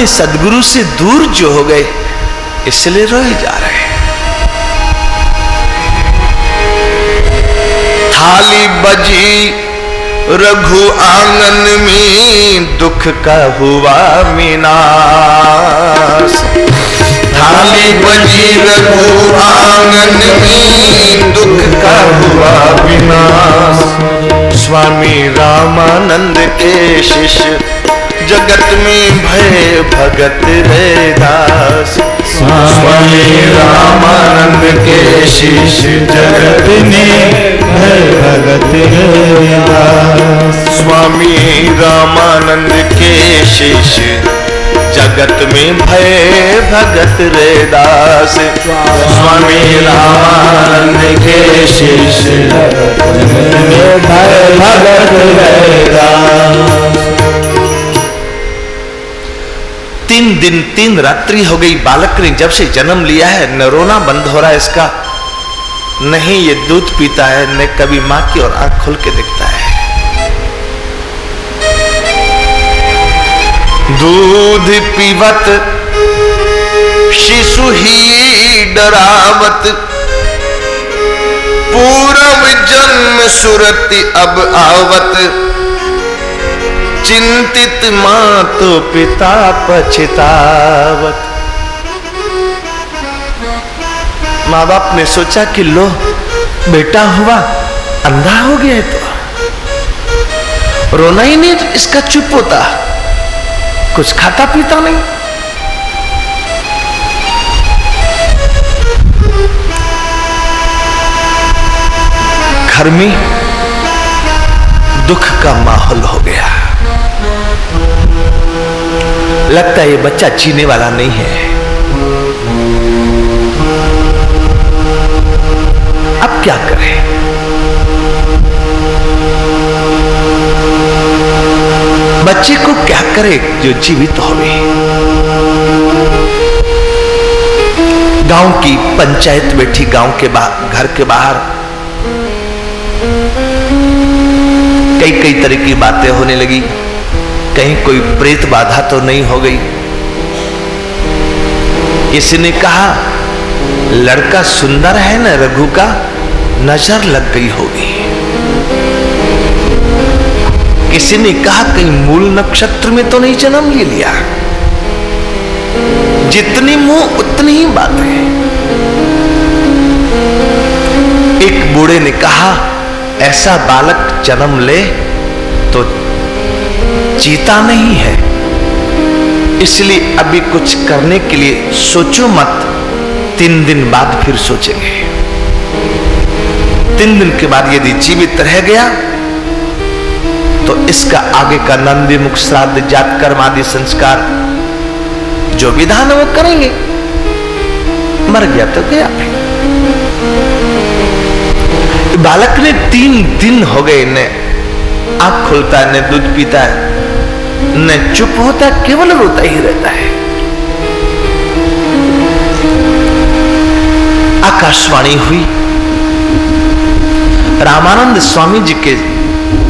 अपने सदगुरु से दूर जो हो गए इसलिए रोए जा रहे हैं। थाली बजी रघु आंगन में दुख का हुआ विनाश। थाली बजी रघु आंगन में दुख का हुआ विनाश। स्वामी रामानंद के शिष्य जगत में भय भगत रैदास। स्वामी रामानंद के शिष्य जगत में भय भगत रैदास। स्वामी रामानंद के शिष्य जगत में भय भगत रैदास। स्वामी रामानंद के शिष्य जगत में भय भगत रैदास। 3 दिन 3 रात्रि हो गई। बालक ने जब से जन्म लिया है न रोना बंद हो रहा है इसका, नहीं ये दूध पीता है, न कभी मां की ओर आंख खोल के देखता है। दूध पीवत शिशु ही डरावत। पूर्व जन्म सुरति अब आवत। चिंतित मां तो पिता पछतावत। माँ बाप ने सोचा कि लो बेटा हुआ अंधा हो गया है तो रोना ही नहीं, इसका चुप होता, कुछ खाता पीता नहीं। घर में दुख का माहौल हो गया। लगता है ये बच्चा जीने वाला नहीं है। अब क्या करें? बच्चे को क्या करे जो जीवित होवे? गांव की पंचायत बैठी, गांव के घर के बाहर कई कई तरह की बातें होने लगी। कहीं कोई प्रेत बाधा तो नहीं हो गई। किसी ने कहा लड़का सुंदर है ना रघु का, नजर लग गई होगी। किसी ने कहा कहीं मूल नक्षत्र में तो नहीं जन्म ले लिया। जितनी मुंह उतनी ही बातें। एक बूढ़े ने कहा ऐसा बालक जन्म ले तो जीता नहीं है, इसलिए अभी कुछ करने के लिए सोचो मत, 3 दिन बाद फिर सोचेंगे। 3 दिन के बाद यदि जीवित रह गया तो इसका आगे का नंदी मुख श्राद्ध जात कर्म आदि संस्कार जो विधान है वो करेंगे। मर गया तो गया। बालक ने 3 दिन हो गए, न आंख खोलता है, न दूध पीता है, न चुप होता, केवल रोता ही रहता है। आकाशवाणी हुई। रामानंद स्वामी जी के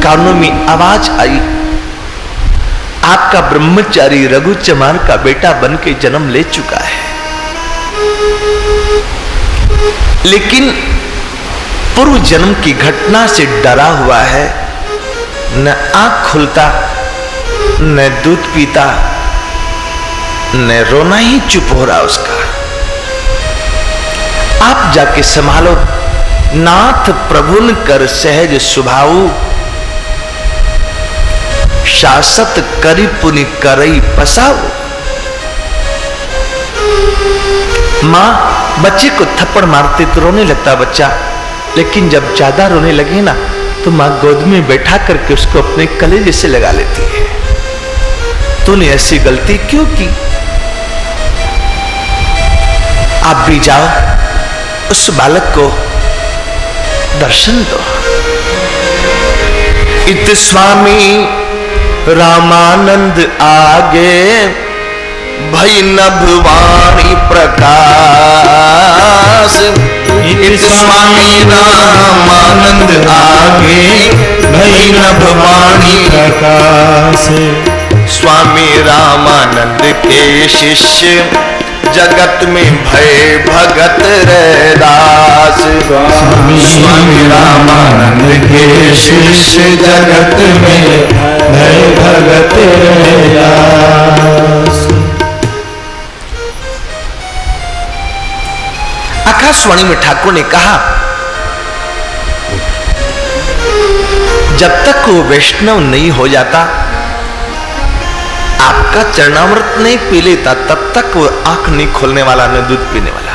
कानों में आवाज आई, आपका ब्रह्मचारी रघु चमार का बेटा बन के जन्म ले चुका है, लेकिन पूर्व जन्म की घटना से डरा हुआ है, न आंख खुलता, न दूध पीता, न रोना ही चुप हो रहा उसका। आप जाके संभालो। नाथ प्रभुन कर सहज सुभाऊ, शासत करी पुनि करई पसाऊ। मां बच्चे को थप्पड़ मारते तो रोने लगता बच्चा, लेकिन जब ज्यादा रोने लगे ना तो मां गोद में बैठा करके उसको अपने कलेजे से लगा लेती है। तूने ऐसी गलती क्यों की? आप भी जाओ, उस बालक को दर्शन दो। इत स्वामी रामानंद आगे, भई नभवाणी प्रकाश। इत स्वामी रामानंद आगे, भई नभवाणी प्रकाश। स्वामी रामानंद के शिष्य जगत में भय भगत रैदास। स्वामी रामानंद के शिष्य जगत में भय भगत रैदास। आकाशवाणी में ठाकुर ने कहा, जब तक वो वैष्णव नहीं हो जाता, आपका चरणामृत नहीं पी लेता, तब तक वो आंख नहीं खोलने वाला, न दूध पीने वाला।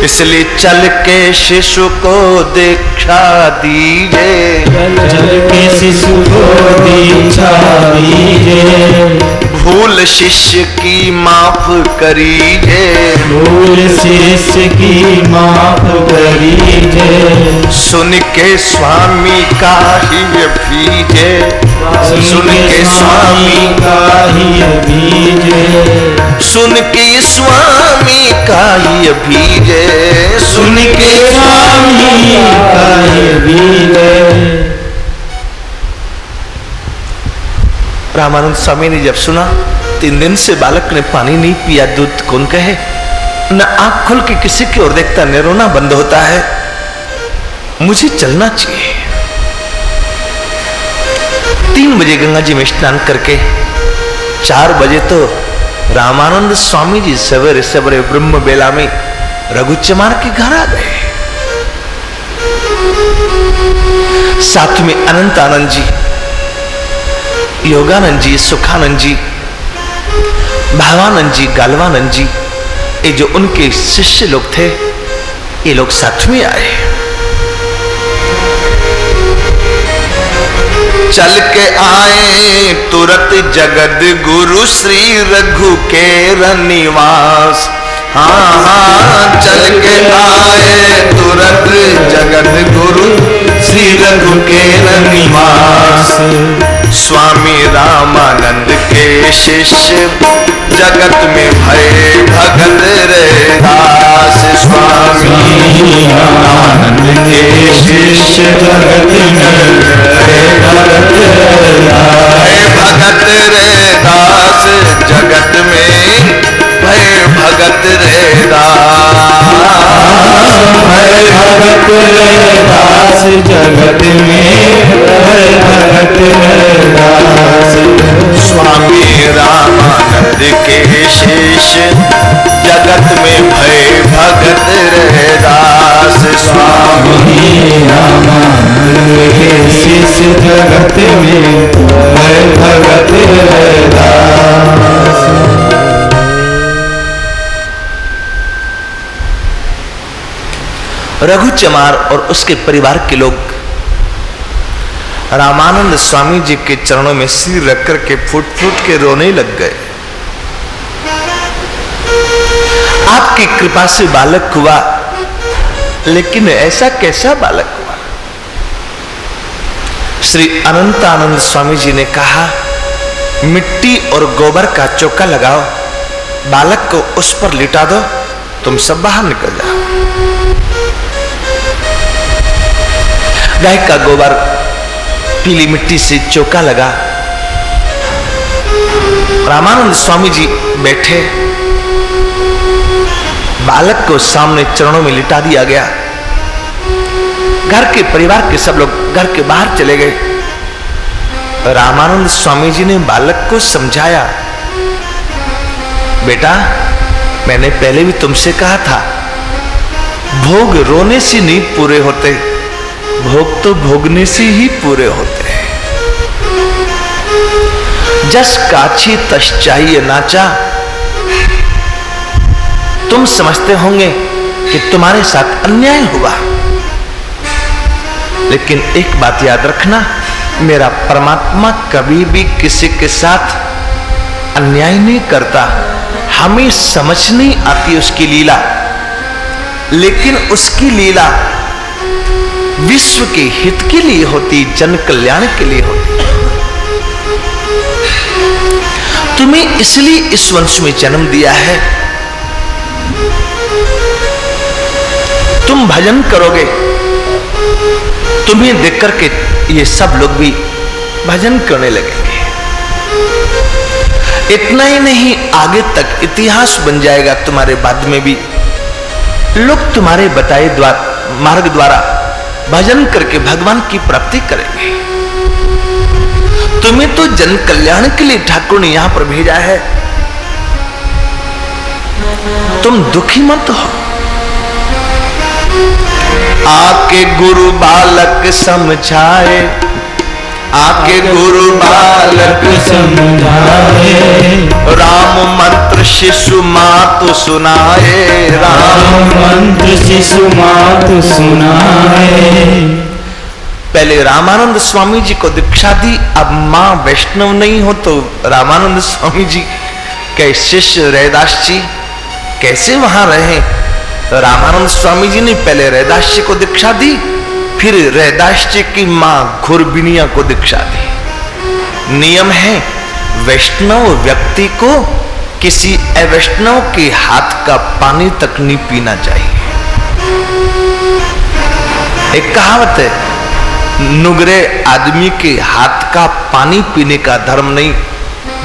इसलिए चल के शिशु को दीक्षा दीजिए, चल के शिशु को दीक्षा दीजिए, भूल शिष्य की माफ करीजे, भूल शिष्य की माफ करीजे, सुन के स्वामी का ही भीजे, सुन के स्वामी का ही भीजे, सुन के स्वामी का ही भीजे, सुन के स्वामी का ही भीजे। रामानंद स्वामी ने जब सुना, 3 दिन से बालक ने पानी नहीं पिया, दूध कौन कहे, न आंख खोल के किसी की ओर देखता, न रोना बंद होता है, मुझे चलना चाहिए। 3 बजे गंगा जी में स्नान करके 4 बजे तो रामानंद स्वामी जी सवेरे सवेरे ब्रह्म बेला में रघुचमार के घर आ गए। साथ में अनंत आनंद जी, योगानंद जी, सुखानंद जी, भावानंद जी, गालवानंद जी, ये जो उनके शिष्य लोग थे, ये लोग साथ में आए। चल के आए तुरत जगत गुरु श्री रघु के निवास। हाँ हाँ, चल के आए तुरत जगत गुरु श्री रघु के निवास। स्वामी रामानंद के शिष्य जगत में भय भगत रैदास। स्वामी रामानंद के शिष्य जगत में भय भगत रैदास, जगत में भय भगत रैदास, भय भगत रैदास, जगत में भय भगत रैदास। स्वामी रामानंद के शिष्य जगत में भय भगत रैदास। स्वामी रामानंद के शिष्य जगत में भय भगत रैदास। रघुचमार और उसके परिवार के लोग रामानंद स्वामी जी के चरणों में सिर रख करके फूट फूट के रोने लग गए। आपकी कृपा से बालक हुआ, लेकिन ऐसा कैसा बालक हुआ? श्री अनंत आनंद स्वामी जी ने कहा, मिट्टी और गोबर का चौका लगाओ, बालक को उस पर लिटा दो, तुम सब बाहर निकल जाओ। गाय का गोबर पीली मिट्टी से चौका लगा, रामानंद स्वामी जी बैठे, बालक को सामने चरणों में लिटा दिया गया। घर के परिवार के सब लोग घर के बाहर चले गए। रामानंद स्वामी जी ने बालक को समझाया, बेटा मैंने पहले भी तुमसे कहा था, भोग रोने से नहीं पूरे होते, भोग तो भोगने से ही पूरे होते हैं। जस काछी तस चाहिए नाचा। तुम समझते होंगे कि तुम्हारे साथ अन्याय हुआ, लेकिन एक बात याद रखना, मेरा परमात्मा कभी भी किसी के साथ अन्याय नहीं करता। हमें समझ नहीं आती उसकी लीला, लेकिन उसकी लीला विश्व के हित के लिए होती, जन कल्याण के लिए होती। तुम्हें इसलिए इस वंश में जन्म दिया है, तुम भजन करोगे, तुम्हें देख करके ये सब लोग भी भजन करने लगेंगे। इतना ही नहीं, आगे तक इतिहास बन जाएगा तुम्हारे बाद में भी। लोग तुम्हारे बताए मार्ग द्वारा भजन करके भगवान की प्राप्ति करेंगे। तुम्हें तो जन कल्याण के लिए ठाकुर ने यहां पर भेजा है। तुम दुखी मत हो। आके गुरु बालक समझाए, आके गुरु बालक समझाए, राम मंत्र शिशु मातु सुनाए, राम मंत्र शिशु मातु सुनाए। पहले रामानंद स्वामी जी को दीक्षा दी, अब मां वैष्णव नहीं हो तो रामानंद स्वामी जी के शिष्य रैदास जी कैसे वहां रहे? तो रामानंद स्वामी जी ने पहले रैदास जी को दीक्षा दी, फिर रैदास जी की मां घुरबिनिया को दीक्षा दी। नियम है, वैष्णव व्यक्ति को किसी अवैष्णव के हाथ का पानी तक नहीं पीना चाहिए। एक कहावत है, नुगरे आदमी के हाथ का पानी पीने का धर्म नहीं।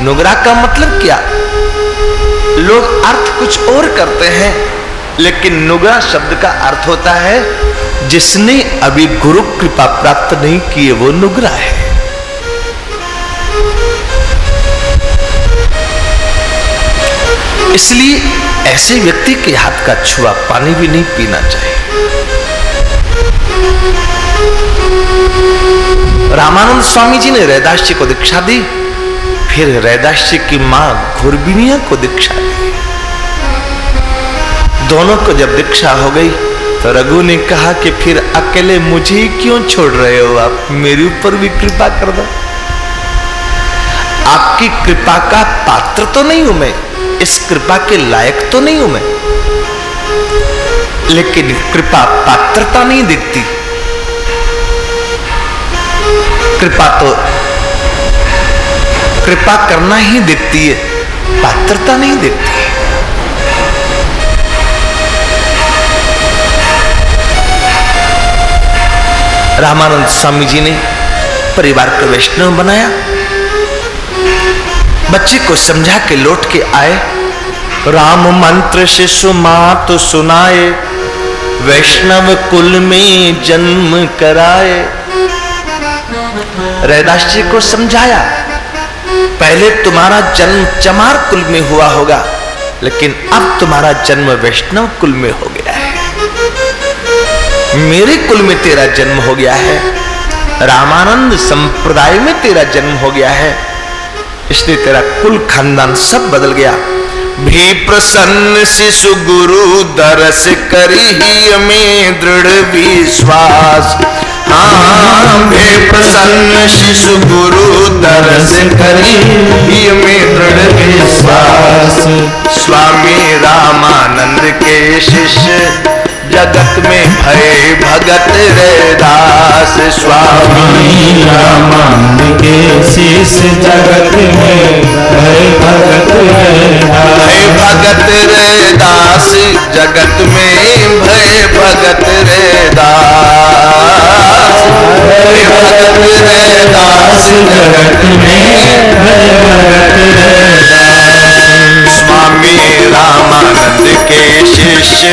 नुगरा का मतलब क्या? लोग अर्थ कुछ और करते हैं, लेकिन नुगरा शब्द का अर्थ होता है जिसने अभी गुरु कृपा प्राप्त नहीं की है, वो नुगरा है। इसलिए ऐसे व्यक्ति के हाथ का छुआ पानी भी नहीं पीना चाहिए। रामानंद स्वामी जी ने रैदास जी को दीक्षा दी, फिर रैदास जी की मां घुरबिनिया को दीक्षा दी। दोनों को जब दीक्षा हो गई तो रघु ने कहा कि फिर अकेले मुझे ही क्यों छोड़ रहे हो आप, मेरे ऊपर भी कृपा कर दो। आपकी कृपा का पात्र तो नहीं हूं मैं, इस कृपा के लायक तो नहीं हूं मैं, लेकिन कृपा पात्रता नहीं दिखती। कृपा करना ही दिखती है, पात्रता नहीं दिखती। रामानंद स्वामी जी ने परिवार को वैष्णव बनाया, बच्चे को समझा के लौट के आए। राम मंत्र शिशु मातु सुनाए, वैष्णव कुल में जन्म कराए। रैदास जी को समझाया, पहले तुम्हारा जन्म चमार कुल में हुआ होगा, लेकिन अब तुम्हारा जन्म वैष्णव कुल में हो गया है। मेरे कुल में तेरा जन्म हो गया है, रामानंद संप्रदाय में तेरा जन्म हो गया है, इसलिए तेरा कुल खानदान सब बदल गया। भी प्रसन्न शिशु गुरु दरस करी ही में दृढ़ विश्वास। हाँ, भी प्रसन्न शिशु गुरु दरस करी ही में दृढ़ विश्वास। स्वामी रामानंद के शिष्य जगत में भय भगत रैदास। स्वामी रामानंद के शिष्य जगत में भय भगत रैदास। भय भगत रैदास जगत में भय भगत रैदास। भय भगत रैदास जगत में भय भगत रैदास। स्वामी रामानंद के शिष्य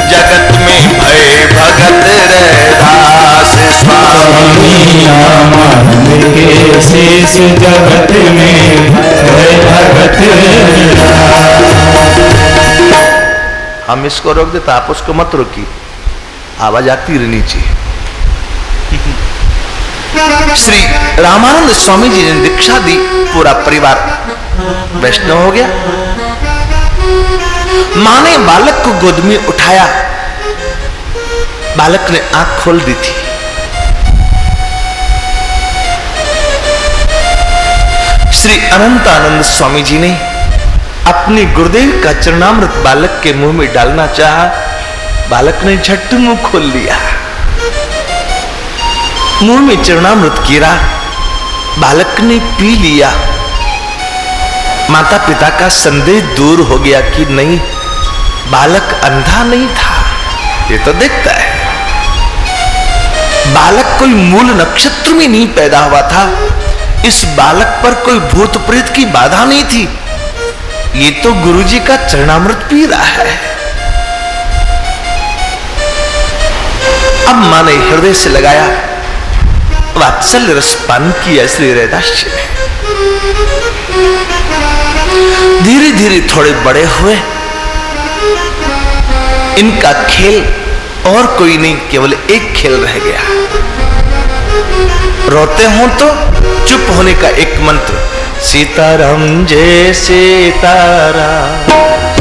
जगत में भय भगत रैदास। स्वामी रामानंद के शिष्य जगत में भय भगत रैदास। हम इसको रोक देते, आप उसको मत रोकी, आवाज आती रहनी चाहिए। श्री रामानंद स्वामी जी ने दीक्षा दी, पूरा परिवार वैष्णव हो गया। मां ने बालक को गोद में उठाया, बालक ने आंख खोल दी थी। श्री अनंतानंद स्वामी जी ने अपने गुरुदेव का चरणामृत बालक के मुंह में डालना चाहा, बालक ने झट मुंह खोल लिया। मुंह में चरणामृत गिरा, बालक ने पी लिया। माता पिता का संदेह दूर हो गया कि नहीं, बालक अंधा नहीं था, ये तो देखता है। बालक कोई मूल नक्षत्र में नहीं पैदा हुआ था, इस बालक पर कोई भूत प्रेत की बाधा नहीं थी। ये तो गुरुजी का चरणामृत पी रहा है। अब मां ने हृदय से लगाया, वात्सल्य रस पान किया श्री रैदास जी ने। धीरे धीरे थोड़े बड़े हुए। इनका खेल और कोई नहीं, केवल एक खेल रह गया। रोते हो तो चुप होने का एक मंत्र, सीताराम जय सीताराम,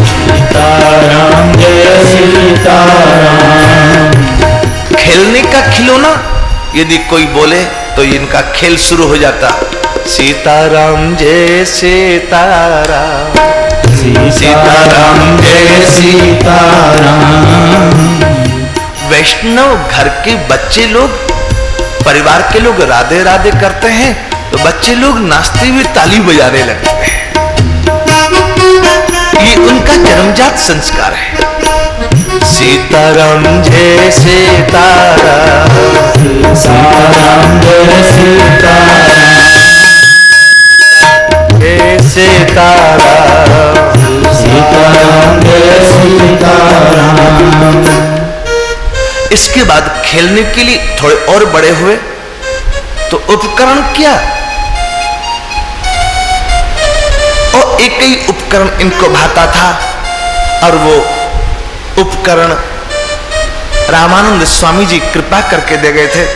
सीताराम जय सीताराम। खेलने का खिलौना यदि कोई बोले तो इनका खेल शुरू हो जाता। सीताराम जय सीताराम, सीताराम जय सीताराम। वैष्णव घर के बच्चे लोग, परिवार के लोग राधे राधे करते हैं तो बच्चे लोग नाचते हुए ताली बजाने लगते हैं। ये उनका जन्मजात संस्कार है। सीताराम जय सीताराम, सीताराम जय सीताराम, जय सीताराम, सीताराम जय सीताराम। इसके बाद खेलने के लिए थोड़े और बड़े हुए तो उपकरण क्या, और एक ही उपकरण इनको भाता था, और वो उपकरण रामानंद स्वामी जी कृपा करके दे गए थे।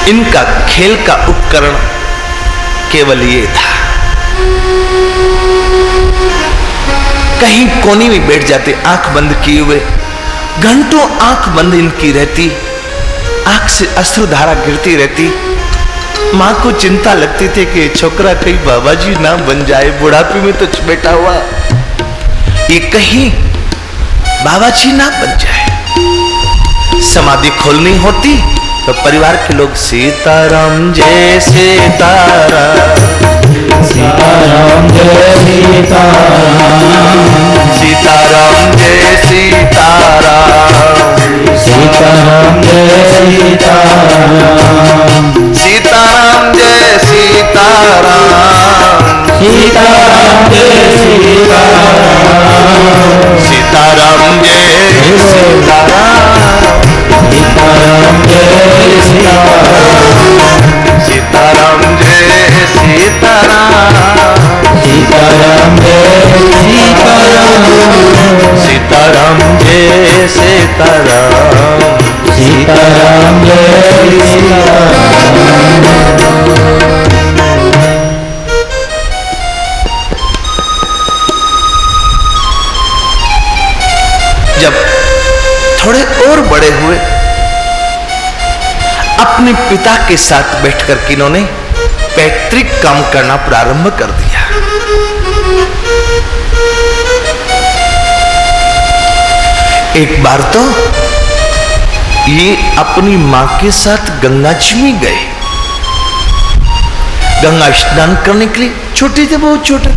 इनका खेल का उपकरण केवल ये था। कहीं कोने में बैठ जाते, आंख बंद किए हुए, घंटों आंख बंद इनकी रहती, आंख से अश्रुधारा गिरती रहती। मां को चिंता लगती थी कि छोकरा कहीं बाबा जी ना बन जाए, बुढ़ापे में तो बैठा हुआ, ये कहीं बाबा जी ना बन जाए। समाधि खोलनी होती तो परिवार के लोग सीताराम जय सीताराम, सीताराम जय सीताराम, सीताराम जय सीताराम, सीताराम जय सीताराम, सीताराम जय सीताराम, सीताराम जय सीताराम, सीताराम जय सीताराम, सीताराम जय सीताराम, सीताराम जय सीताराम, सीताराम जय सीताराम, सीताराम जय सीताराम, सीताराम जय सीताराम। जब थोड़े और बड़े हुए, अपने पिता के साथ बैठकर के इन्होंने पैतृक काम करना प्रारंभ कर दिया। एक बार तो ये अपनी मां के साथ गंगा जी में गए, गंगा स्नान करने के लिए। छोटे थे, बहुत छोटे थे।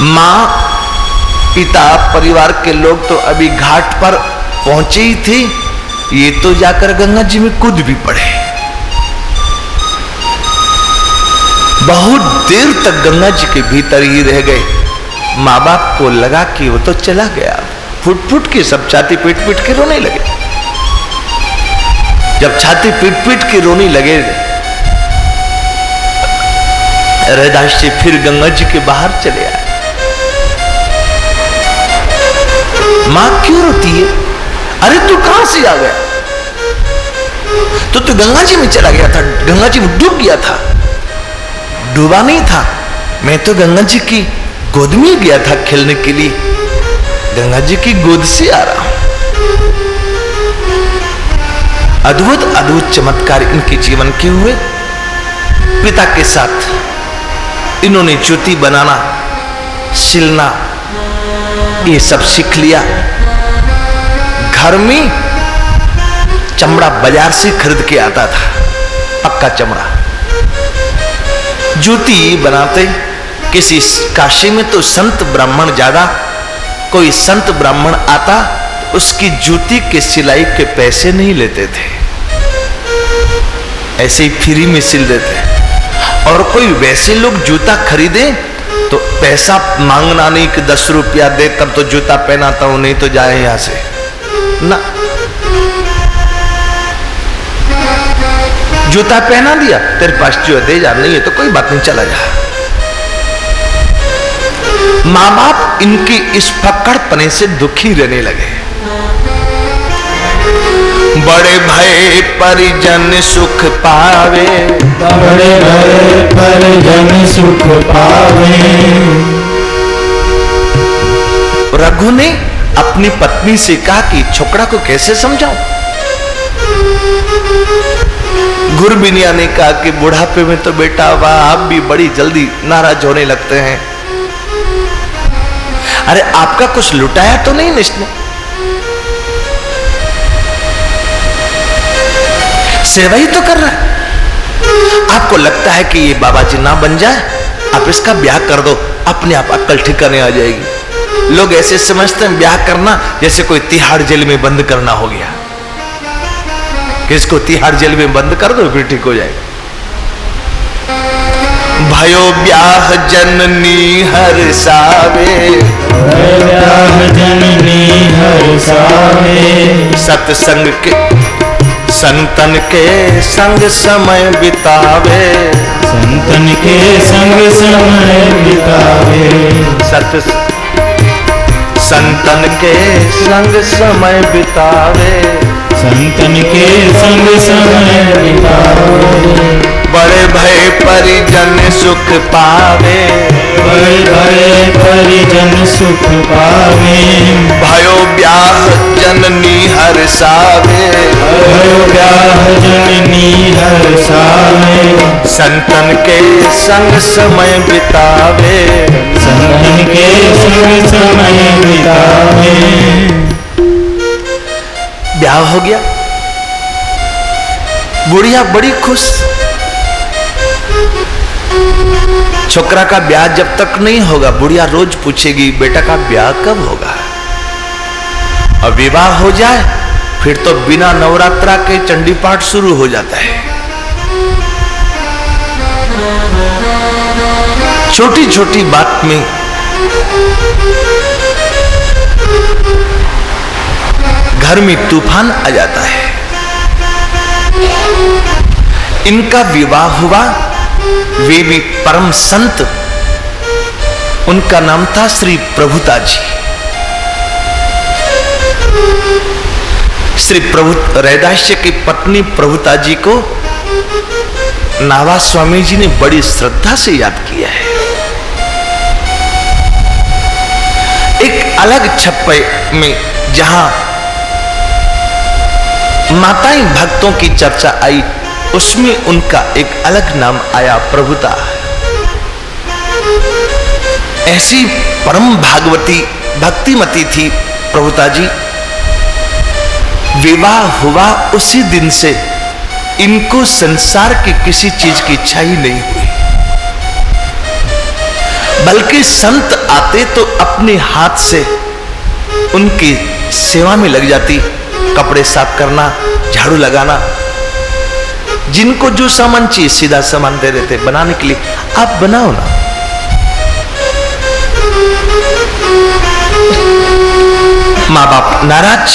मां, पिता, परिवार के लोग तो अभी घाट पर पहुंचे ही थे, ये तो जाकर गंगा जी में कूद भी पड़े। बहुत देर तक गंगा जी के भीतर ही रह गए। माँ बाप को लगा कि वो तो चला गया, फुट फुट के सब छाती पीट पीट के रोने लगे। जब छाती पीट पीट के रोने लगे, रैदास जी फिर गंगा जी के बाहर चले आए। मां क्यों रोती है? अरे तू कहां से आ गया? तो गंगा जी में चला गया था, गंगा जी में डूब गया था। डूबा नहीं था, मैं तो गंगा जी की गोद में गया था खेलने के लिए, गंगा जी की गोद से आ रहा हूं। अद्भुत अद्भुत चमत्कार इनके जीवन के हुए। पिता के साथ इन्होंने ज्योति बनाना, सिलना, ये सब सीख लिया। घर में चमड़ा बाजार से खरीद के आता था, पक्का चमड़ा। ज्योति बनाते किसी काशी में तो संत ब्राह्मण ज्यादा, कोई संत ब्राह्मण आता उसकी जूती के सिलाई के पैसे नहीं लेते थे। ऐसे ही फ्री में सिल देते हैं। और कोई वैसे लोग जूता खरीदे तो पैसा मांगना नहीं कि 10 रुपया दे तब तो जूता पहनाता हूं, नहीं तो जाए यहां से ना। जूता पहना दिया, तेरे पास जो दे जा, नहीं है तो कोई बात नहीं, चला जा। मां बाप इनकी इस पकड़पने से दुखी रहने लगे। बड़े भय परिजन सुख पावे, बड़े भय परिजन सुख पावे। रघु ने अपनी पत्नी से कहा कि छोकरा को कैसे समझाऊं। गुरबिनिया ने कहा कि बुढ़ापे में तो बेटा वाह आप भी बड़ी जल्दी नाराज होने लगते हैं। अरे आपका कुछ लुटाया तो नहीं इसने? सेवा ही तो कर रहा है। आपको लगता है कि ये बाबा जी ना बन जाए, आप इसका ब्याह कर दो, अपने आप अक्ल ठिकाने आ जाएगी। लोग ऐसे समझते हैं ब्याह करना जैसे कोई तिहाड़ जेल में बंद करना हो गया, कि इसको तिहाड़ जेल में बंद कर दो फिर ठीक हो जाएगा। भयो ब्याह जननी हर्षावे, ब्याह जननी हर्षावे। सत्संग के संतन के संग समय बितावे, संतन के संग समय बितावे। संतन के संग समय बितावे, संतन के संग समय बितावे। बड़े भय परिजन सुख पावे, बड़े भय परिजन सुख पावे। भयो ब्याह जननी हर्षावे, भयो ब्याह जननी हर्षावे। संतन के संग समय बितावे, संतन के संग समय बितावे। ब्याह हो गया, बुढ़िया बड़ी खुश। छोकरा का ब्याह जब तक नहीं होगा बुढ़िया रोज पूछेगी बेटा का ब्याह कब होगा। और विवाह हो जाए फिर तो बिना नवरात्रा के चंडी पाठ शुरू हो जाता है। छोटी छोटी बात में घर में तूफान आ जाता है। इनका विवाह हुआ, वे भी परम संत, उनका नाम था श्री प्रभुता जी। श्री प्रभु रैदास की पत्नी प्रभुता जी को नावा स्वामी जी ने बड़ी श्रद्धा से याद किया है। एक अलग छप्पे में जहां माताएं भक्तों की चर्चा आई, उसमें उनका एक अलग नाम आया, प्रभुता। ऐसी परम भागवती भक्तिमती थी प्रभुता जी। विवाह हुआ उसी दिन से इनको संसार की किसी चीज की इच्छा ही नहीं हुई, बल्कि संत आते तो अपने हाथ से उनकी सेवा में लग जाती। कपड़े साफ करना, झाड़ू लगाना, जिनको जो सामान चाहिए सीधा सामान दे देते बनाने के लिए, आप बनाओ ना। माँ बाप नाराज,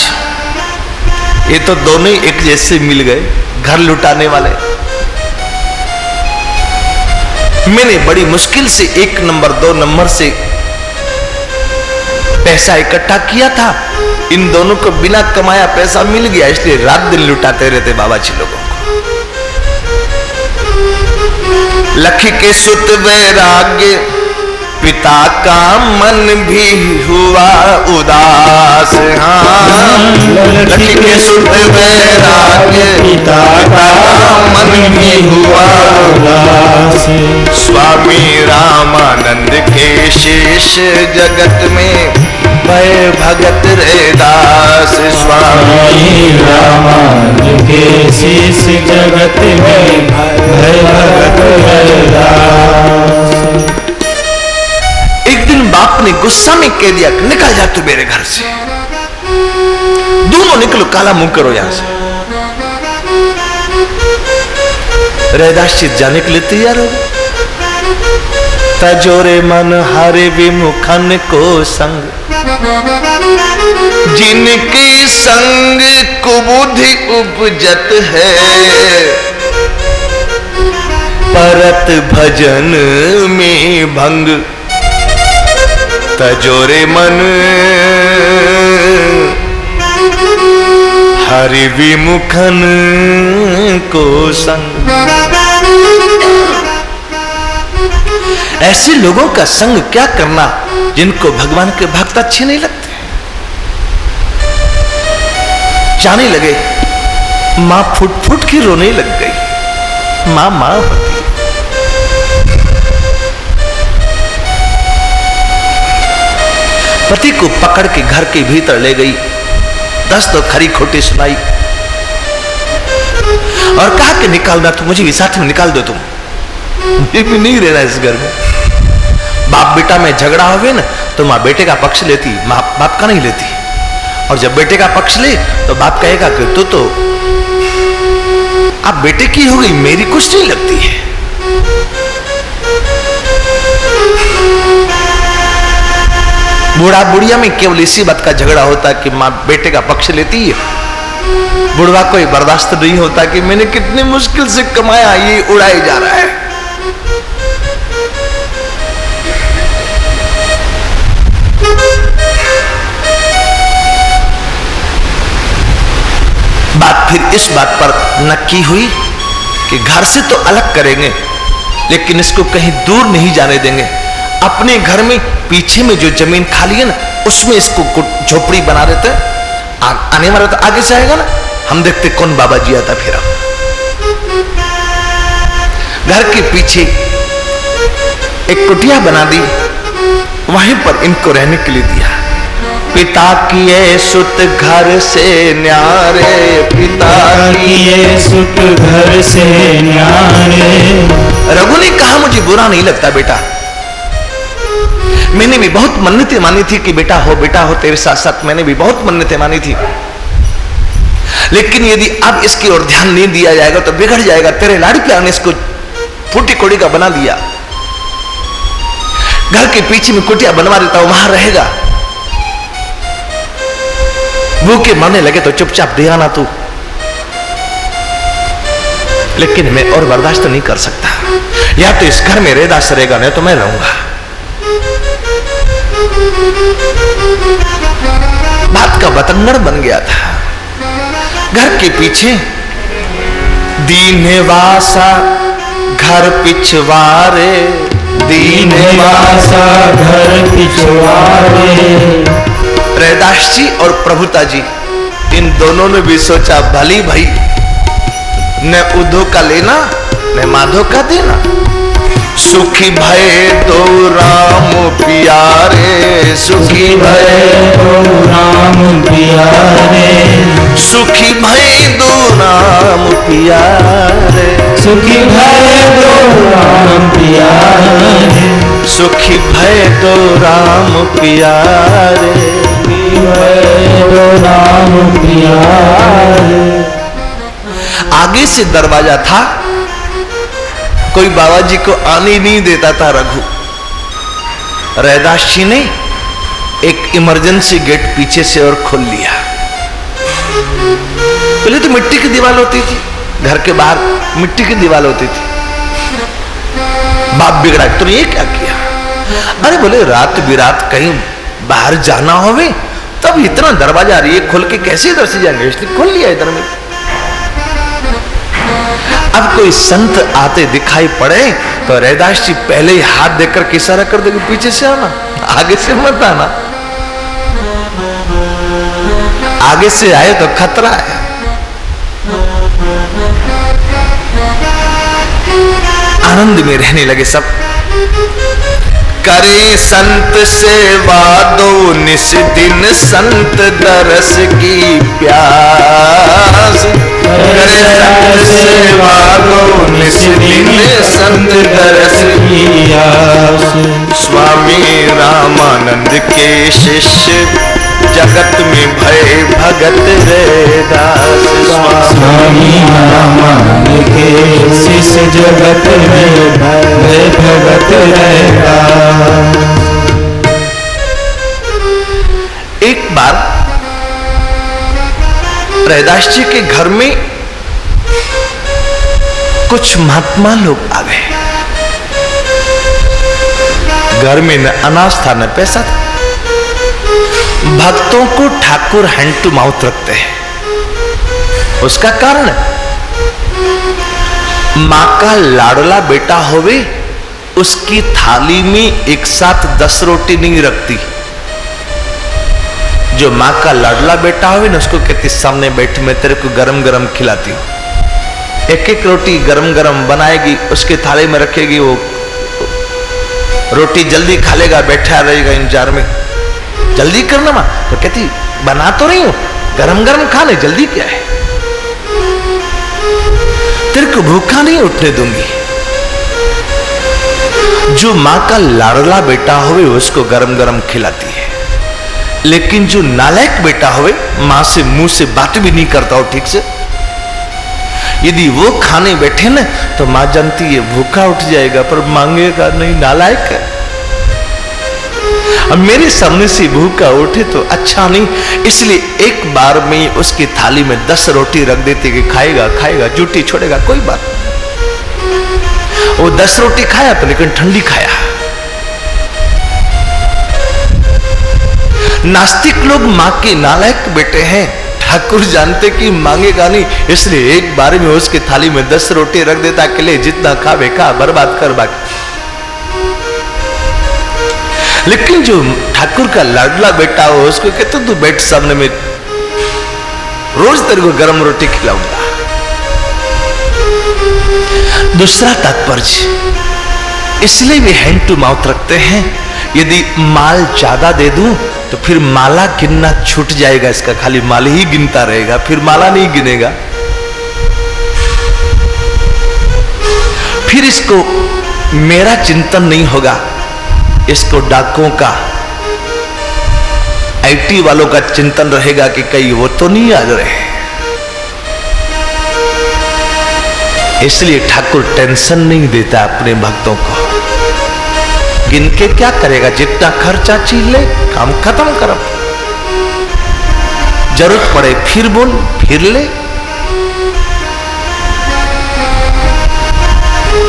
ये तो दोनों ही एक जैसे मिल गए, घर लुटाने वाले। मैंने बड़ी मुश्किल से 1 नंबर 2 नंबर से पैसा इकट्ठा किया था, इन दोनों को बिना कमाया पैसा मिल गया, इसलिए रात दिन लुटाते रहते बाबा जी लोगों को। लखी के सुत वैराग्य पिता का मन भी हुआ उदास। हाँ, लखी के सुत वैराग्य पिता का मन भी हुआ उदास। स्वामी रामानंद के शेष जगत में भय भगत रैदास। स्वामी रामानंद के शेष जगत में भय भगत रैदास। एक दिन बाप ने गुस्सा में कह दिया, निकल जा तू मेरे घर से, दोनों निकलो, काला मुंह करो यहां से। रैदास जी जाने के लिए तैयार हो गए। तजोरे मन हरे विमुखन को संग, जिनके संग कुबुद्धि उपजत है, परत भजन में भंग। तजोरे मन हरि विमुखन को संग। ऐसे लोगों का संग क्या करना जिनको भगवान के भक्त अच्छे नहीं लगते। जाने लगे, मां फुट फुट की रोने लग गई। मां मां होती है। पति को पकड़ के घर के भीतर ले गई, 10 तो खरी खोटी सुनाई और कहा कि निकालना, तुम मुझे भी साथ में निकाल दो, तुम मुझे भी नहीं रहना इस घर में। बाप बेटा में झगड़ा होवे ना तो माँ बेटे का पक्ष लेती, माँ बाप का नहीं लेती। और जब बेटे का पक्ष ले तो बाप कहेगा कि तू तो अब बेटे की हो गई, मेरी कुछ नहीं लगती है। बूढ़ा बुढ़िया में केवल इसी बात का झगड़ा होता कि माँ बेटे का पक्ष लेती है। बुढ़वा को बर्दाश्त नहीं होता कि मैंने कितनी मुश्किल से कमाया, ये उड़ाया जा रहा है। बात फिर इस बात पर नक्की हुई कि घर से तो अलग करेंगे, लेकिन इसको कहीं दूर नहीं जाने देंगे। अपने घर में पीछे में जो जमीन खाली है ना, उसमें इसको झोपड़ी बना देते हैं। आने वाला तो आगे से आएगा ना, हम देखते कौन बाबा जी आता। फिर घर के पीछे एक कुटिया बना दी, वहीं पर इनको रहने के लिए दिया। पिता किए सुत घर से न्यारे, पिता किए सुत घर से न्यारे। रघु ने कहा मुझे बुरा नहीं लगता बेटा, मैंने भी बहुत मन्नतें मानी थी कि बेटा हो तेरे साथ साथ, मैंने भी बहुत मन्नतें मानी थी, लेकिन यदि अब इसकी ओर ध्यान नहीं दिया जाएगा तो बिगड़ जाएगा। तेरे लाड़ी प्यार ने इसको फूटी कोड़ी का बना दिया। घर के पीछे में कुटिया बनवा देता हूं, वहां रहेगा। भूखे मरने लगे तो चुपचाप दे आना तू, लेकिन मैं और बर्दाश्त नहीं कर सकता। या तो इस घर में रैदास रहेगा, नहीं तो मैं रहूंगा। बात का बतंगड़ बन गया था। घर के पीछे दीनवासा घर पिछवारे, दीनवासा घर पिछवारे। रैदास जी और प्रभुता जी इन दोनों ने भी सोचा, भली भाई न उद्धव का लेना न माधव का देना। सुखी भय दो राम प्यारे, सुखी भय दो राम प्यारे। सुखी भय दो राम प्यारे, सुखी भय दो राम प्यारे। सुखी भय दो राम प्यारे, दो राम प्यारे। आगे से दरवाजा था, कोई बाबा जी को आने नहीं देता था रघु। रैदास जी ने एक इमरजेंसी गेट पीछे से और खोल लिया। पहले तो मिट्टी की दीवार होती थी, घर के बाहर मिट्टी की दीवार होती थी। बाप बिगड़ा तो ये क्या किया? अरे बोले रात बिरात कहीं बाहर जाना होवे तब इतना दरवाजा ये खोल के कैसे इधर से जाएंगे, इसने खोल लिया इधर में। अब कोई संत आते दिखाई पड़े तो रैदास जी पहले ही हाथ देकर के इशारा कर देंगे, पीछे से आना, आगे से मत आना। आगे से आए तो खतरा है। आनंद में रहने लगे सब। करे संत सेवा दो निस दिन, संत दरस की प्यास। करे संत सेवा दो निस दिन, संत दरस की प्यास। स्वामी रामानंद के शिष्य जगत में भय भगत रैदास। स्वामी रामानंद के इस जगत में भय भगत रहेगा। एक बार रैदास जी के घर में कुछ महात्मा लोग आ गए। घर में न अनाज था न पैसा था। भक्तों को ठाकुर हैंड टू माउथ रखते हैं। उसका कारण मां का लाडला बेटा होवे, उसकी थाली में एक साथ 10 रोटी नहीं रखती। जो मां का लाडला बेटा होवे ना, उसको कहती सामने बैठ, मैं तेरे को गरम गरम खिलाती हूं। एक एक रोटी गरम गरम बनाएगी, उसके थाली में रखेगी। वो रोटी जल्दी खा लेगा, बैठा रहेगा इंतजार में। जल्दी करना मां। तो कहती बना तो नहीं हूं, गरम गरम खाने, जल्दी क्या है, तेरे को भूखा नहीं उठने दूंगी। जो मां का लाडला बेटा होवे उसको गरम गरम खिलाती है। लेकिन जो नालायक बेटा होवे, मां से मुंह से बात भी नहीं करता हो ठीक से, यदि वो खाने बैठे ना तो मां जानती है भूखा उठ जाएगा, पर मांगेगा नहीं, नालायक है। अब मेरे सामने से भूखा उठे तो अच्छा नहीं, इसलिए एक बार में उसकी थाली में 10 रोटी रख देते कि खाएगा खाएगा, जूठी छोड़ेगा कोई बात। वो 10 रोटी खाया तो, लेकिन ठंडी खाया। नास्तिक लोग मां के नालायक बेटे हैं। ठाकुर जानते कि मांगेगा नहीं, इसलिए एक बार में उसकी थाली में 10 रोटी रख देता कि ले जितना खावे खा, बर्बाद कर बाकी। लेकिन जो ठाकुर का लाडला बेटा हो उसको कहते तू बैठ सामने में, रोज तेरे को गरम रोटी खिलाऊंगा। दूसरा तात्पर्य, इसलिए वे हैंड टू माउथ रखते हैं। यदि माल ज्यादा दे दूं तो फिर माला गिनना छूट जाएगा, इसका खाली माल ही गिनता रहेगा, फिर माला नहीं गिनेगा। फिर इसको मेरा चिंतन नहीं होगा, इसको डाकों का, आईटी वालों का चिंतन रहेगा कि कहीं वो तो नहीं आ रहे। इसलिए ठाकुर टेंशन नहीं देता अपने भक्तों को। गिन के क्या करेगा, जितना खर्चा चीज ले, काम खत्म करो। जरूरत पड़े फिर बोल, फिर ले।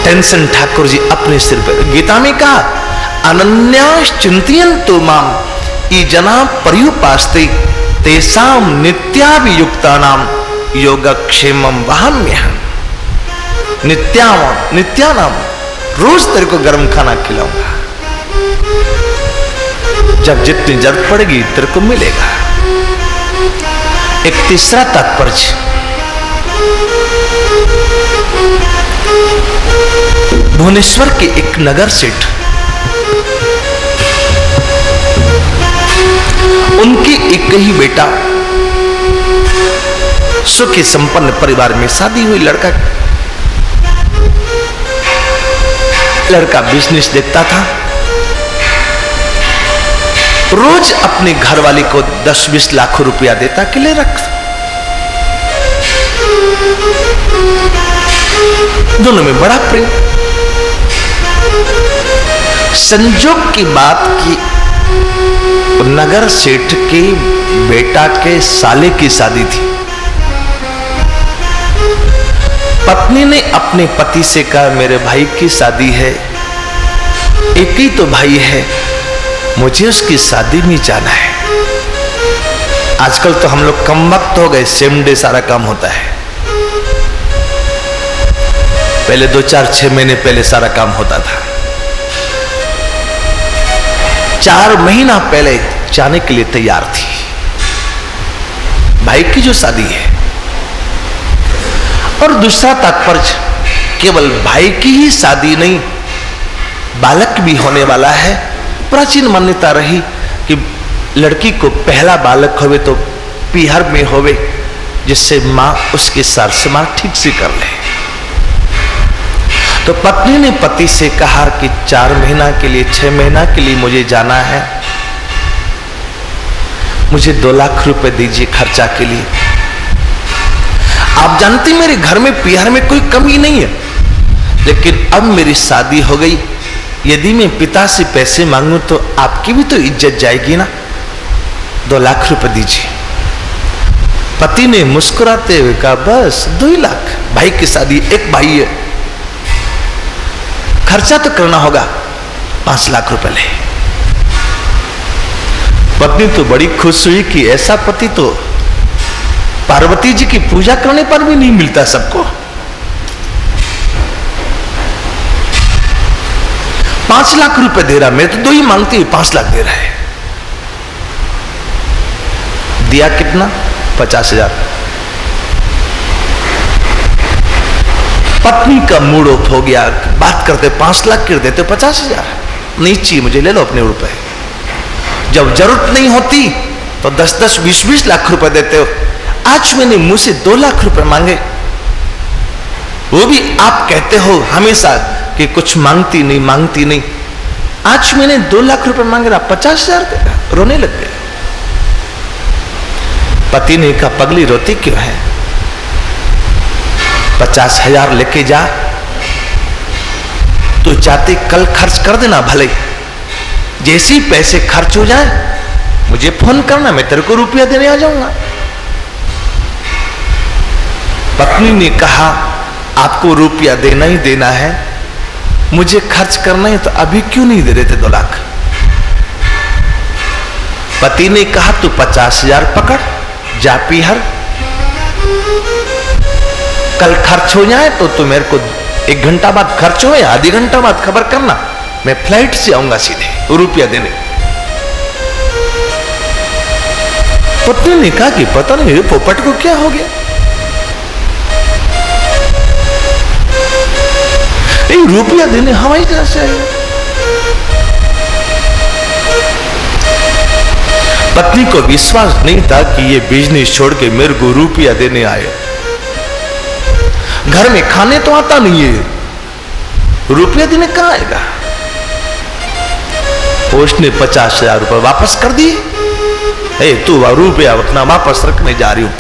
टेंशन ठाकुर जी अपने सिर पर। गीता में कहा अनन्यास चिंतयन्तु माम ये जना पर्युपास्ते तेसाम नित्याभियुक्तानाम योगक्षेमम वहाम्यहम्। नित्यानाम रोज तेरे को गर्म खाना खिलाऊंगा, जब जितनी जरूरत पड़ेगी तेरे को मिलेगा। एक तीसरा तात्पर्य, भुवनेश्वर के एक नगर सेठ, उनकी एक ही बेटा, सुखी संपन्न परिवार में शादी हुई। लड़का बिजनेस देखता था, रोज अपनी घरवाली को 10-20 लाख रुपया देता कि ले रख। दोनों में बड़ा प्रेम। संजोग की बात की नगर सेठ के बेटा के साले की शादी थी। पत्नी ने अपने पति से कहा मेरे भाई की शादी है, एक ही तो भाई है, मुझे उसकी शादी में जाना है। आजकल तो हम लोग कम वक्त हो गए, सेम डे सारा काम होता है। पहले 2-4-6 महीने पहले सारा काम होता था। 4 महीना पहले जाने के लिए तैयार थी। भाई की जो शादी है। और दूसरा तात्पर्य, केवल भाई की ही शादी नहीं, बालक भी होने वाला है। प्राचीन मान्यता रही कि लड़की को पहला बालक होवे तो पीहर में होवे, जिससे मां उसके सार समार ठीक से कर ले। तो पत्नी ने पति से कहा कि 4 महीना के लिए, 6 महीना के लिए मुझे जाना है, मुझे 2 लाख रुपए दीजिए खर्चा के लिए। आप जानती मेरे घर में पीहर में कोई कमी नहीं है, लेकिन अब मेरी शादी हो गई, यदि मैं पिता से पैसे मांगूं तो आपकी भी तो इज्जत जाएगी ना। 2 लाख रुपए दीजिए। पति ने मुस्कुराते हुए कहा बस 2 लाख, भाई की शादी, एक भाई है, खर्चा तो करना होगा, 5 लाख रुपए ले। पत्नी तो बड़ी खुश हुई कि ऐसा पति तो पार्वती जी की पूजा करने पर भी नहीं मिलता सबको। 5 लाख रुपए दे रहा, मैं तो 2 ही मांगती हूं, 5 लाख दे रहा है। दिया कितना? 50,000। पत्नी का मूड ऑफ हो गया, बात करते 5 लाख कर देते 50,000, नहीं चाहिए मुझे, ले लो अपने रुपए। जब जरूरत नहीं होती तो 10-10, 20-20 लाख रुपए देते हो। आज मैंने मुंह से 2 लाख रुपए मांगे, वो भी आप कहते हो हमेशा कि कुछ मांगती नहीं। आज मैंने 2 लाख रुपए मांगे, 50,000 देगा, रोने लग गए। पति ने कहा पगली रोती क्यों है? 50,000 लेके जा, तो चाहती कल खर्च कर देना, भले जैसे ही पैसे खर्च हो जाए मुझे फोन करना, मैं तेरे को रुपया देने आ जाऊंगा। पत्नी ने कहा आपको रुपया देना ही देना है, मुझे खर्च करना है, तो अभी क्यों नहीं दे रहे थे 2 लाख? पति ने कहा तू 50,000 पकड़, जा पीहर, कल खर्च हो जाए तो तू मेरे को 1 घंटा बाद खर्च हो या आधे घंटा बाद खबर करना, मैं फ्लाइट से आऊंगा सीधे रुपया देने। पत्नी ने कहा कि पता नहीं पोपट को क्या हो गया, रुपया देने हवाई जहाज से आएगा। पत्नी को विश्वास नहीं था कि ये बिजनेस छोड़ के मेरे को रुपया देने आए। घर में खाने तो आता नहीं है, रुपया देने कहां आएगा? उसने 50,000 रुपए वापस कर दिए। तू रुपया अपना वापस रखने जा रही हूं।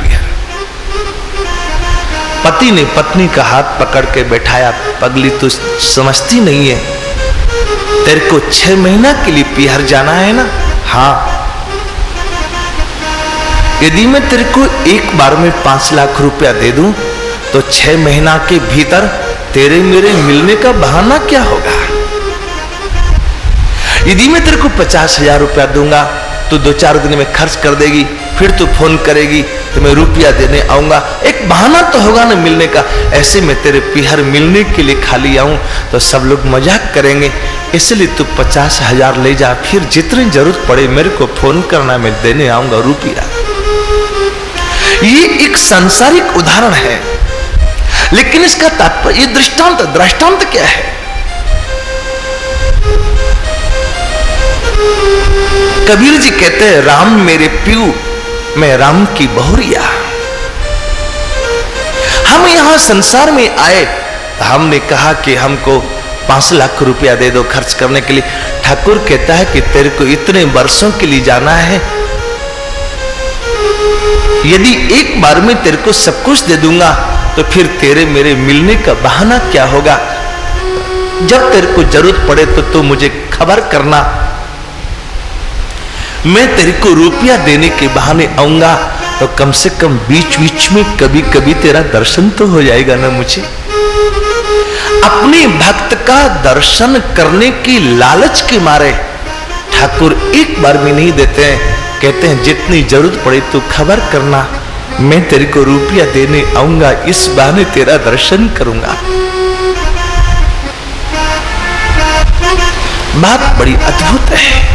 पति ने पत्नी का हाथ पकड़ के बैठाया, पगली तू समझती नहीं है, तेरे को 6 महीना के लिए पीहर जाना है ना? हाँ, यदि मैं तेरे को एक बार में 5 लाख रुपया दे दूं तो 6 महीना के भीतर तेरे मेरे मिलने का बहाना क्या होगा? यदि मैं तेरे को 50,000 रुपया दूंगा तो 2-4 दिन में खर्च कर देगी, फिर तू फोन करेगी तो मैं रुपया देने आऊंगा, एक बहाना तो होगा ना मिलने का। ऐसे में तेरे पीहर मिलने के लिए खाली आऊं तो सब लोग मजाक करेंगे, इसलिए तू 50,000 ले जा, फिर जितनी जरूरत पड़े मेरे को फोन करना, मैं देने आऊंगा रुपया। ये एक सांसारिक उदाहरण है, लेकिन इसका तात्पर्य, ये दृष्टांत क्या है? कबीर जी कहते हैं राम मेरे प्यू, मैं राम की बहुरिया। हम यहां संसार में आए, हमने कहा कि हमको 5 लाख रुपया दे दो खर्च करने के लिए। ठाकुर कहता है कि तेरे को इतने वर्षों के लिए जाना है, यदि एक बार में तेरे को सब कुछ दे दूंगा तो फिर तेरे मेरे मिलने का बहाना क्या होगा? जब तेरे को जरूरत पड़े तो तू मुझे खबर करना, मैं तेरे को रुपया देने के बहाने आऊंगा, तो कम से कम बीच बीच में कभी कभी तेरा दर्शन तो हो जाएगा ना मुझे। अपने भक्त का दर्शन करने की लालच के मारे ठाकुर एक बार में नहीं देते हैं, कहते हैं जितनी जरूरत पड़े तो खबर करना, मैं तेरे को रुपया देने आऊंगा, इस बहाने तेरा दर्शन करूंगा। बात बड़ी अद्भुत है।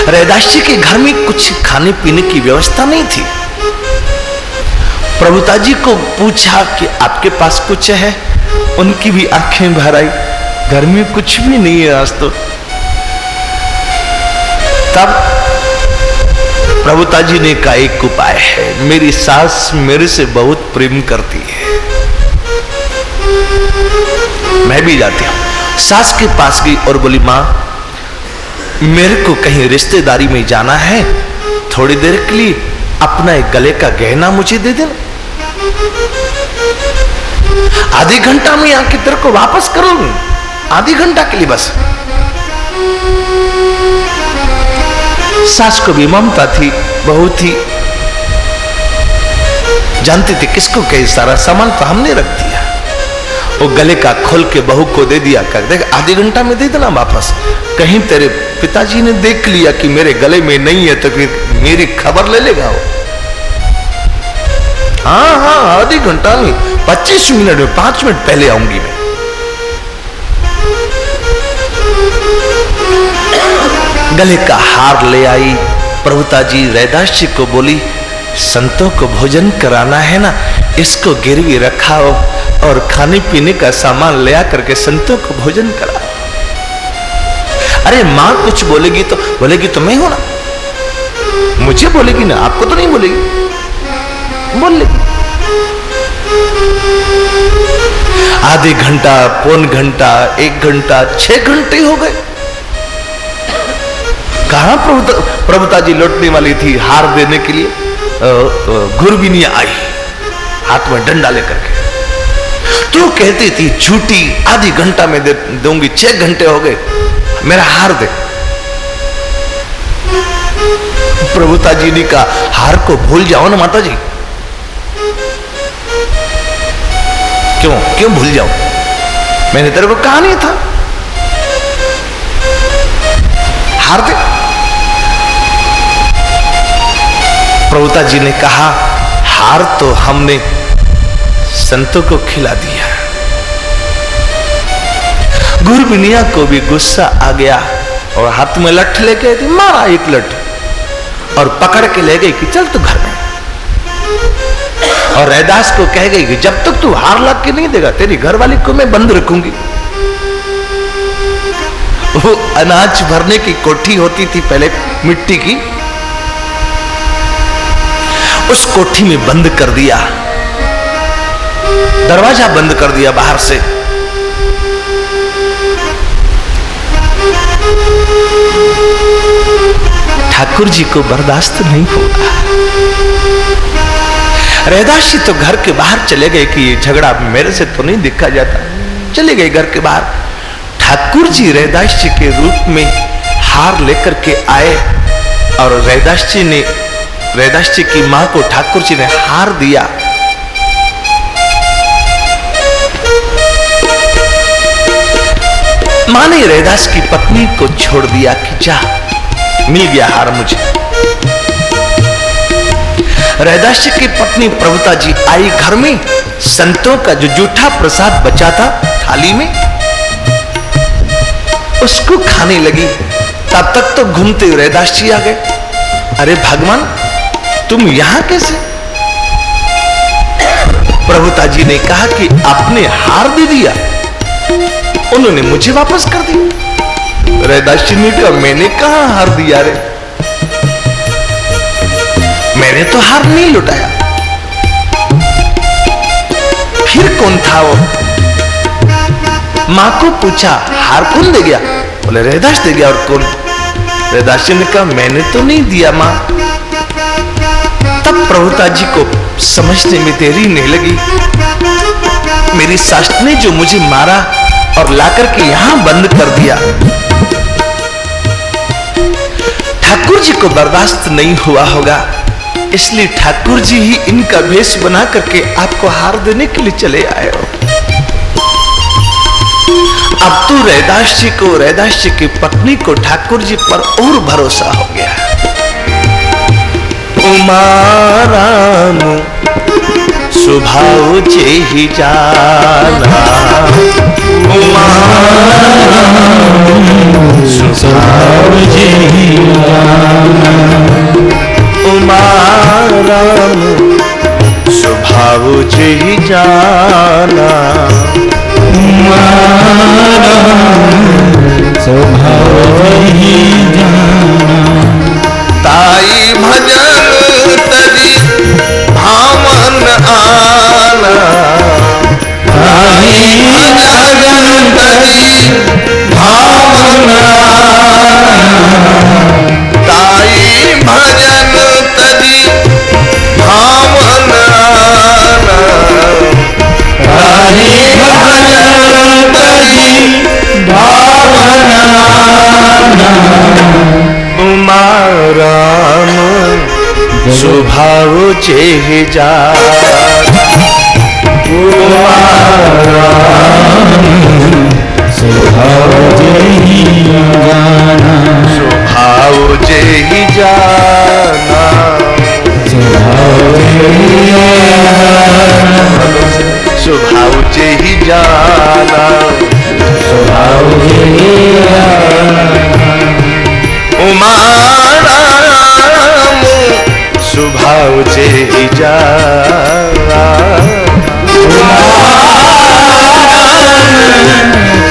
रैदास जी के घर में कुछ खाने पीने की व्यवस्था नहीं थी। प्रभुता जी को पूछा कि आपके पास कुछ है, उनकी भी आंखें भर आई, घर में कुछ भी नहीं है आज तो। तब प्रभुता जी ने कहा एक उपाय है, मेरी सास मेरे से बहुत प्रेम करती है, मैं भी जाती हूं। सास के पास गई और बोली मां मेरे को कहीं रिश्तेदारी में जाना है, थोड़ी देर के लिए अपना एक गले का गहना मुझे दे देना। आधे घंटा में आके तेरे को वापस करूं, आधे घंटा के लिए बस। सास को भी ममता थी, बहू थी, जानती थी किसको कहे, सारा सामान तो हमने रख दिया। वो गले का खोल के बहू को दे दिया, कर देख आधे घंटा में दे देना वापस। कहीं तेरे पिताजी ने देख लिया कि मेरे गले में नहीं है तो फिर मेरी खबर ले लेगा वो। हाँ हाँ, आधे घंटा में, 25 मिनट में, 5 मिनट पहले आऊंगी मैं। गले का हार ले आई। प्रभुता जी रैदास जी को बोली, संतों को भोजन कराना है ना, इसको गिरवी रखाओ और खाने पीने का सामान ले आकर के संतों को भोजन कराओ। अरे मां कुछ बोलेगी तो मैं हूं ना, मुझे बोलेगी ना, आपको तो नहीं बोलेगी, बोल लेगी। आधे घंटा, पौन घंटा, 1 घंटा, 6 घंटे हो गए। कहां प्रभुता जी लौटने वाली थी हार देने के लिए, गुरबिनी आई हाथ में डंडा लेकर के। तो कहती थी झूठी, आधी घंटा में दे दूंगी, 6 घंटे हो गए, मेरा हार दे। प्रभुता जी ने कहा, हार को भूल जाओ ना माता जी। क्यों भूल जाओ, मैंने तेरे को कहा नहीं था, हार दे। प्रभुता जी ने कहा, हार तो हमने संतों को खिला दिया। गुरबिनिया को भी गुस्सा आ गया और हाथ में लठ लेके थी, मारा एक लठ और पकड़ के ले गई कि चल तू घर में। और रैदास को कह गई कि जब तक तू हार ला के नहीं देगा तेरी घरवाली को मैं बंद रखूंगी। वो अनाज भरने की कोठी होती थी पहले, मिट्टी की, उस कोठी में बंद कर दिया, दरवाजा बंद कर दिया बाहर से। ठाकुर जी को बर्दाश्त नहीं हुआ। रैदास जी तो घर के बाहर चले गए कि ये झगड़ा मेरे से तो नहीं देखा जाता, चले गए घर के बाहर। ठाकुर जी रैदास जी के रूप में हार लेकर के आए और रैदास जी की मां को ठाकुर जी ने हार दिया। मां ने रैदास की पत्नी को छोड़ दिया कि जा, मिल गया हार मुझे। रैदास जी की पत्नी प्रभुता जी आई घर में, संतों का जो जूठा प्रसाद बचा था थाली में, उसको खाने लगी। तब तक तो घूमते रैदास जी आ गए। अरे भगवान, तुम यहां कैसे? प्रभुता जी ने कहा कि आपने हार दे दिया, उन्होंने मुझे वापस कर दिया। रैदास जी ने कहा, मैंने कहां हार दिया रे, मैंने तो हार नहीं लुटाया। फिर कौन था वो? मां को पूछा, हार कौन दे गया? बोले रैदास दे गया। और कौन? रैदास जी ने कहा, मैंने तो नहीं दिया मां। तब प्रभुता जी को समझने में देरी नहीं लगी। मेरी सास ने जो मुझे मारा और लाकर के यहां बंद कर दिया, ठाकुर जी को बर्दाश्त नहीं हुआ होगा, इसलिए ठाकुर जी ही इनका भेष बना करके आपको हार देने के लिए चले आए हो। अब तो रैदास जी की पत्नी को ठाकुर जी पर और भरोसा हो गया। उमा राम स्वभाव जे ही जाना, उमा राम स्वभाव जे ही जाना, उमा राम स्वभाव जे ही जाना, उमा राम स्वभाव जे ही जाना। ताई भजन तरी भावन आना, ताई भजन तरी भावन आना, ताई भजन तरी भावन आना, जे जाना स्वभाव जेहि जाना स्वभाव जेहि जाना स्वभाव जेहि जाना स्वभाव जेहि जाना स्वभाव जेहि जाना उमा राम स्वभाव जेहि जाना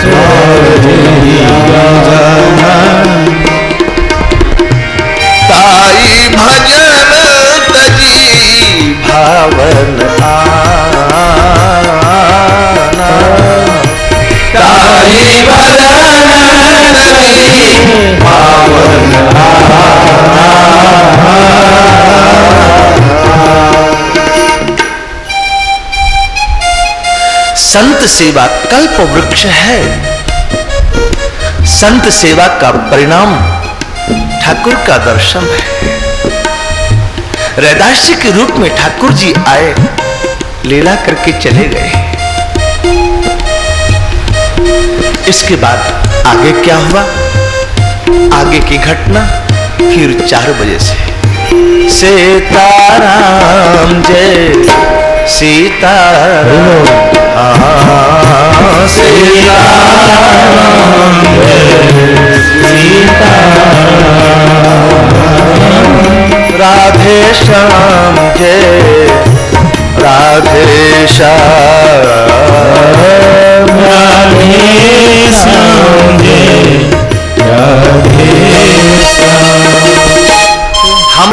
स्वभाव जेहि जाना ताई भजन तजी भावन आना ताई भजन तजी भावन आना संत सेवा कल्प वृक्ष है। संत सेवा का परिणाम ठाकुर का दर्शन है। रैदास जी के रूप में ठाकुर जी आए, लीला करके चले गए। इसके बाद आगे क्या हुआ, आगे की घटना फिर 4 बजे से सीताराम जय सीताराम सीताराम सीताराम राधे श्याम जय राधे श्याम राधे श्याम जय राधे श्याम हम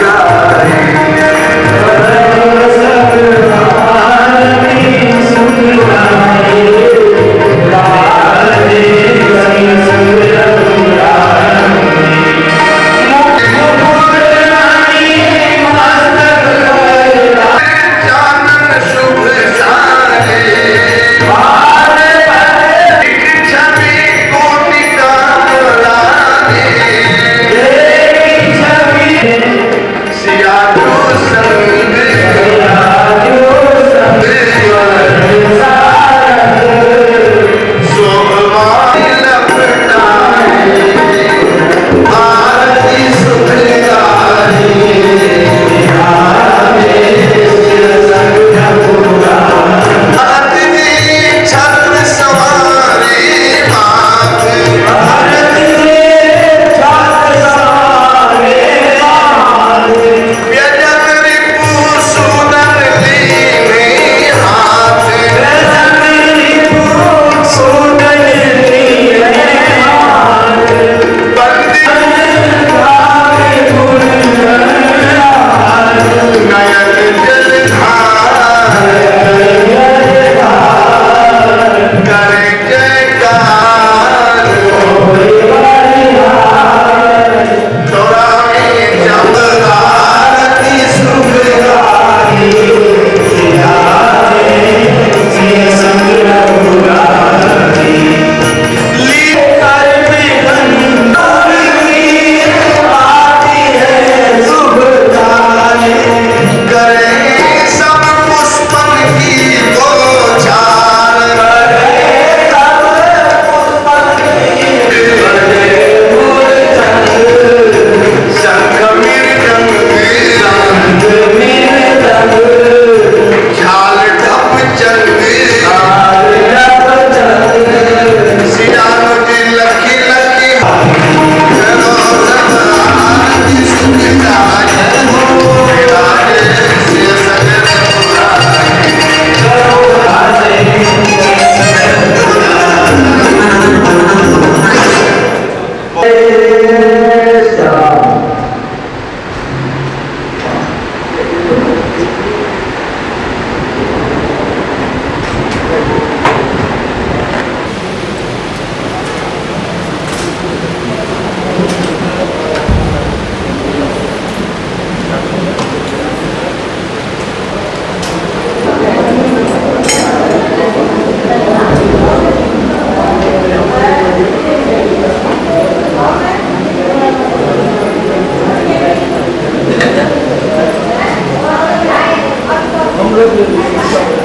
राधे